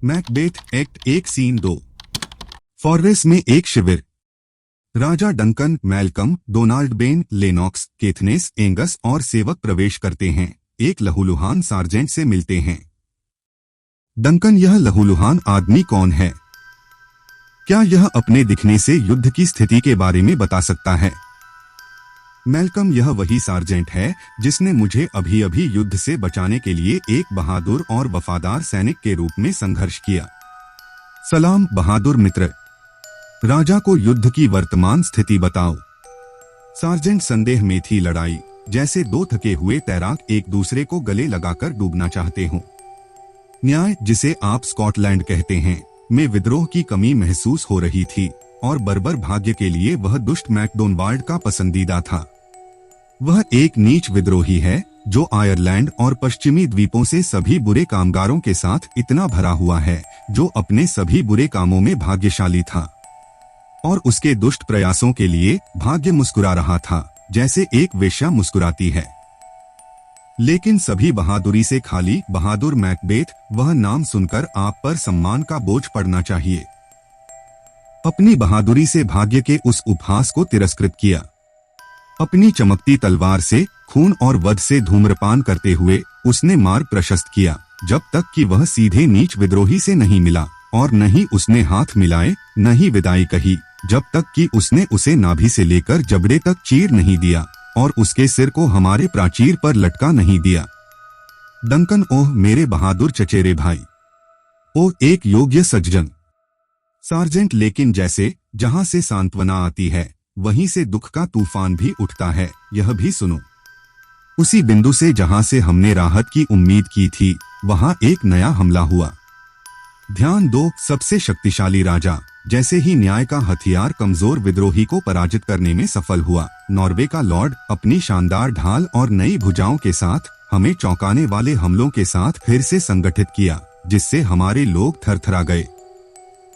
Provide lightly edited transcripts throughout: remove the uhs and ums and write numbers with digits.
Macbeth act 1 scene 2। फॉर्रेस में एक शिविर। राजा Duncan, Malcolm, Donalbain, Lennox, Caithness, Angus और सेवक प्रवेश करते हैं। एक लहूलुहान सार्जेंट से मिलते हैं। डंकन, यह लहूलुहान आदमी कौन है? क्या यह अपने दिखने से युद्ध की स्थिति के बारे में बता सकता है? मैल्कम, यह वही सार्जेंट है जिसने मुझे अभी अभी युद्ध से बचाने के लिए एक बहादुर और वफादार सैनिक के रूप में संघर्ष किया। सलाम बहादुर मित्र, राजा को युद्ध की वर्तमान स्थिति बताओ। सार्जेंट, संदेह में थी लड़ाई, जैसे दो थके हुए तैराक एक दूसरे को गले लगाकर डूबना चाहते हों। न्याय, जिसे आप स्कॉटलैंड कहते हैं, में विद्रोह की कमी महसूस हो रही थी और बर्बर भाग्य के लिए वह दुष्ट मैकडोनवाल्ड का पसंदीदा था। वह एक नीच विद्रोही है जो आयरलैंड और पश्चिमी द्वीपों से सभी बुरे कामगारों के साथ इतना भरा हुआ है, जो अपने सभी बुरे कामों में भाग्यशाली था और उसके दुष्ट प्रयासों के लिए भाग्य मुस्कुरा रहा था, जैसे एक वेश्या मुस्कुराती है। लेकिन सभी बहादुरी से खाली बहादुर मैकबेथ, वह नाम सुनकर आप पर सम्मान का बोझ पड़ना चाहिए। अपनी बहादुरी से भाग्य के उस उपहास को तिरस्कृत किया। अपनी चमकती तलवार से, खून और वध से धूम्रपान करते हुए उसने मार्ग प्रशस्त किया, जब तक कि वह सीधे नीच विद्रोही से नहीं मिला और न ही उसने हाथ मिलाए, न ही विदाई कही, जब तक कि उसने उसे नाभि से लेकर जबड़े तक चीर नहीं दिया और उसके सिर को हमारे प्राचीर पर लटका नहीं दिया। डंकन, ओह मेरे बहादुर चचेरे भाई, ओह एक योग्य सज्जन। सार्जेंट, लेकिन जैसे जहां से सांत्वना आती है वहीं से दुख का तूफान भी उठता है, यह भी सुनो। उसी बिंदु से जहां से हमने राहत की उम्मीद की थी, वहां एक नया हमला हुआ। ध्यान दो, सबसे शक्तिशाली राजा जैसे ही न्याय का हथियार कमजोर विद्रोही को पराजित करने में सफल हुआ, नॉर्वे का लॉर्ड अपनी शानदार ढाल और नई भुजाओं के साथ हमें चौंकाने वाले हमलों के साथ फिर से संगठित किया, जिससे हमारे लोग थरथरा गए।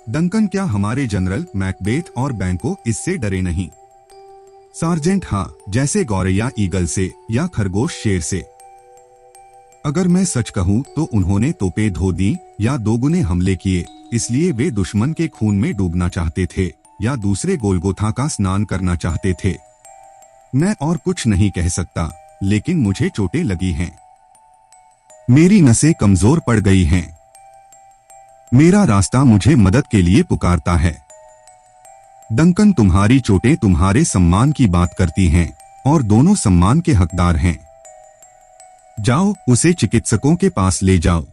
डंकन, क्या हमारे जनरल मैकबेथ और बैंको इससे डरे नहीं? सार्जेंट, हाँ, जैसे गौरैया ईगल से या खरगोश शेर से। अगर मैं सच कहूँ तो उन्होंने तोपें धो दी या दोगुने हमले किए, इसलिए वे दुश्मन के खून में डूबना चाहते थे या दूसरे गोलगोथा का स्नान करना चाहते थे। मैं और कुछ नहीं कह सकता, लेकिन मुझे चोटें लगी हैं। मेरी नसें कमजोर पड़ गई हैं। मेरा रास्ता मुझे मदद के लिए पुकारता है। डंकन, तुम्हारी चोटें तुम्हारे सम्मान की बात करती हैं और दोनों सम्मान के हकदार हैं। जाओ, उसे चिकित्सकों के पास ले जाओ।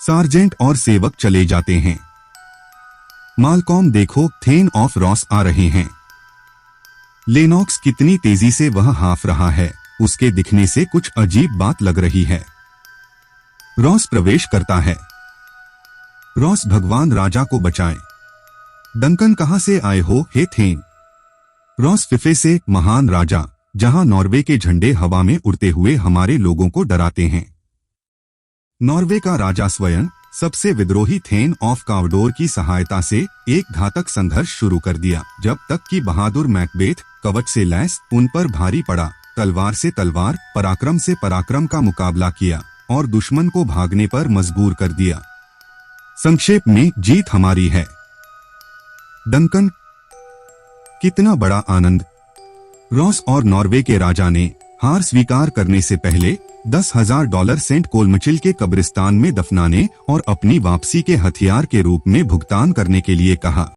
सार्जेंट और सेवक चले जाते हैं। मालकॉम, देखो, थेन ऑफ रॉस आ रहे हैं। लेनॉक्स, कितनी तेजी से वह हाँफ रहा है, उसके दिखने से कुछ अजीब बात लग रही है। रॉस प्रवेश करता है। रॉस, भगवान राजा को बचाए। डंकन, कहां से आए हो हे थेन? रॉस, फिफे से, महान राजा, जहां नॉर्वे के झंडे हवा में उड़ते हुए हमारे लोगों को डराते हैं। नॉर्वे का राजा स्वयं सबसे विद्रोही थेन ऑफ कावडोर की सहायता से एक घातक संघर्ष शुरू कर दिया, जब तक कि बहादुर मैकबेथ कवच से लैस उन पर भारी पड़ा, तलवार से तलवार, पराक्रम से पराक्रम का मुकाबला किया और दुश्मन को भागने पर मजबूर कर दिया। संक्षेप में, जीत हमारी है। डंकन, कितना बड़ा आनंद! रॉस और नॉर्वे के राजा ने हार स्वीकार करने से पहले $10,000 सेंट कोलमचिल के कब्रिस्तान में दफनाने और अपनी वापसी के हथियार के रूप में भुगतान करने के लिए कहा।